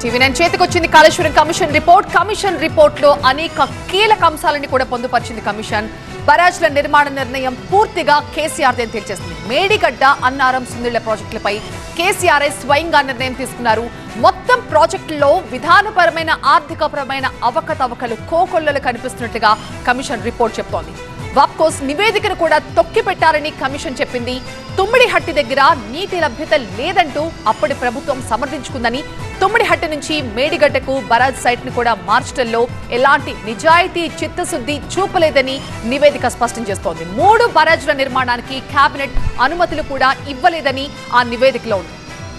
TV9 చేతికొచ్చింది Kaleshwaram commission report. Commission report లో అనేక కీలక అంశాలను కూడా పొందుపరిచింది కమిషన్. బరాజ్ల నిర్మాణ నిర్ణయం పూర్తిగా కేసీఆర్దే తేల్చేసింది. మేడిగడ్డ, అన్నారం, సుందిళ్ల ప్రాజెక్టులపై కేసీఆర్ స్వయంగా నిర్ణయం తీసుకున్నారు. మొత్తం ప్రాజెక్టుల్లో విధానపరమైన, ఆర్థికపరమైన అవకతవకలు, కోకొల్లలు కనిపిస్తున్నట్లుగా కమిషన్ రిపోర్ట్ చెప్తోంది. వాప్కోస్ నివేదికను కూడా తొక్కిపెట్టారని కమిషన్ చెప్పింది. తుమ్మిడిహట్టి దగ్గర నీటి లభ్యత లేదంటూ అప్పటి ప్రభుత్వం సమర్థించుకుందని, తుమ్మిడిహట్టి నుంచి మేడిగడ్డకు బరాజ్ సైట్ ను కూడా మార్చడంలో ఎలాంటి నిజాయితీ, చిత్తశుద్ధి చూపలేదని నివేదిక స్పష్టం చేస్తోంది. 3 బరాజ్ల నిర్మాణానికి కేబినెట్ అనుమతులు కూడా ఇవ్వలేదని ఆ నివేదికలో ఉంది.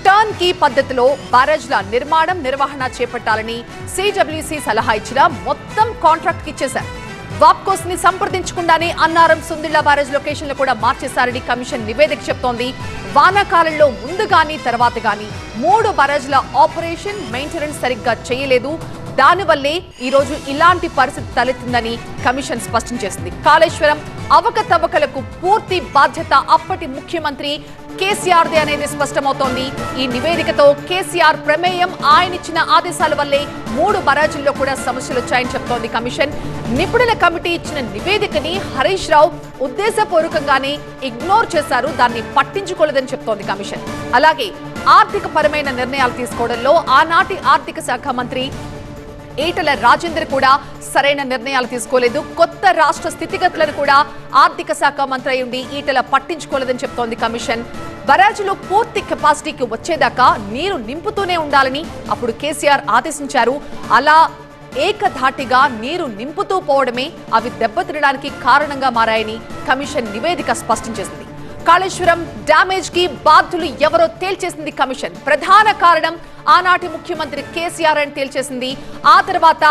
టర్న్ కీ పద్ధతిలో బ్యారేజ్ల నిర్మాణం, నిర్వహణ చేపట్టాలని సిడబ్ల్యూసీ సలహా ఇచ్చినా మొత్తం కాంట్రాక్ట్ ఇచ్చేశారు. వాప్కోస్ ని సంప్రదించకుండానే అన్నారం, సుందిళ్ల బ్యారేజ్ లొకేషన్లు కూడా మార్చేశారని కమిషన్ నివేదిక చెప్తోంది. వానాకాలంలో ముందు గాని తర్వాత గాని 3 బ్యారేజ్ల ఆపరేషన్, మెయింటెనెన్స్ సరిగ్గా చేయలేదు. దానివల్లే ఈ రోజు ఇలాంటి పరిస్థితి తలెత్తిందని కమిషన్ స్పష్టం చేసింది. కాళేశ్వరం అవకతవకలకు పూర్తి బాధ్యత అప్పటి ముఖ్యమంత్రి కేసీఆర్దే అనేది స్పష్టమవుతోంది. ఈ నివేదికతో కేసీఆర్ ప్రమేయం, ఆయన ఇచ్చిన ఆదేశాల వల్లే 3 బరాజుల్లో కూడా సమస్యలు వచ్చాయని చెప్తోంది కమిషన్. నిపుణుల కమిటీ ఇచ్చిన నివేదికని హరీష్ రావు ఉద్దేశపూర్వకంగానే ఇగ్నోర్ చేశారు, దాన్ని పట్టించుకోలేదని చెప్తోంది కమిషన్. అలాగే ఆర్థిక పరమైన నిర్ణయాలు తీసుకోవడంలో ఆనాటి ఆర్థిక శాఖ మంత్రి ఈటల రాజేందర్ కూడా సరైన నిర్ణయాలు తీసుకోలేదు. కొత్త రాష్ట్ర స్థితిగతులను కూడా ఆర్థిక శాఖ మంత్రి ఉండి ఈటల పట్టించుకోలేదని చెప్తోంది కమిషన్. బరాజులో పూర్తి కెపాసిటీకి వచ్చేదాకా నీరు నింపుతూనే ఉండాలని అప్పుడు కేసీఆర్ ఆదేశించారు. అలా ఏకధాటిగా నీరు నింపుతూ పోవడమే అవి దెబ్బతినడానికి కారణంగా మారాయని కమిషన్ నివేదిక స్పష్టం చేసింది. కాళేశ్వరం డ్యామేజ్ కి బాధ్యులు ఎవరో తేల్చేసింది కమిషన్. ప్రధాన కారణం ఆనాటి ముఖ్యమంత్రి కేసీఆర్ అని తేల్చేసింది. ఆ తర్వాత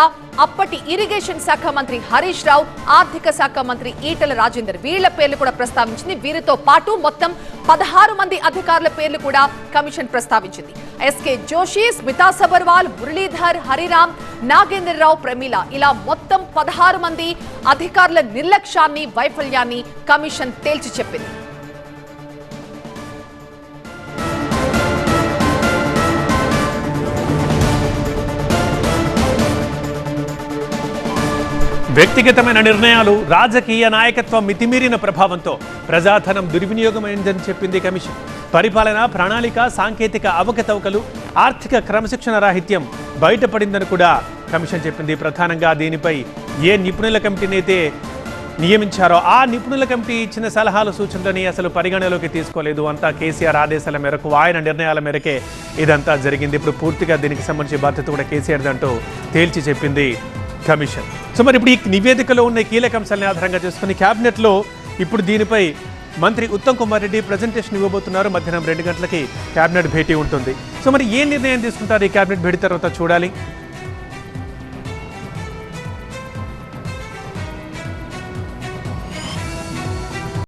అప్పటి ఇరిగేషన్ శాఖ మంత్రి హరీష్ రావు, ఆర్థిక శాఖ మంత్రి ఈటల రాజేందర్, వీళ్ల పేర్లు కూడా ప్రస్తావించింది. వీరితో పాటు మొత్తం 16 మంది అధికారుల పేర్లు కూడా కమిషన్ ప్రస్తావించింది. ఎస్కే జోషి, స్మితా సబర్వాల్, మురళీధర్, హరిరామ్, నాగేంద్రరావు, ప్రమీల, ఇలా మొత్తం 16 మంది అధికారుల నిర్లక్ష్యాన్ని, వైఫల్యాన్ని కమిషన్ తేల్చి చెప్పింది. వ్యక్తిగతమైన నిర్ణయాలు, రాజకీయ నాయకత్వం మితిమీరిన ప్రభావంతో ప్రజాధనం దుర్వినియోగమైందని చెప్పింది కమిషన్. పరిపాలన, ప్రణాళిక, సాంకేతిక అవకతవకలు, ఆర్థిక క్రమశిక్షణ రాహిత్యం బయటపడిందని కూడా కమిషన్ చెప్పింది. ప్రధానంగా దీనిపై ఏ నిపుణుల కమిటీని అయితే నియమించారో ఆ నిపుణుల కమిటీ ఇచ్చిన సలహాలు, సూచనలని అసలు పరిగణలోకి తీసుకోలేదు. అంతా కేసీఆర్ ఆదేశాల మేరకు, ఆయన నిర్ణయాల మేరకే ఇదంతా జరిగింది. ఇప్పుడు పూర్తిగా దీనికి సంబంధించిన బాధ్యత కూడా కేసీఆర్ అంటూ తేల్చి చెప్పింది కమిషన్. సో మరి ఇప్పుడు ఈ నివేదికలో ఉన్న కీలక అంశాలని ఆధారంగా చేసుకుని క్యాబినెట్లో ఇప్పుడు దీనిపై మంత్రి ఉత్తమ్ కుమార్ రెడ్డి ప్రజెంటేషన్ ఇవ్వబోతున్నారు. మధ్యాహ్నం 2 గంటలకి క్యాబినెట్ భేటీ ఉంటుంది. సో మరి ఏ నిర్ణయం తీసుకుంటారు ఈ క్యాబినెట్ భేటీ తర్వాత చూడాలి.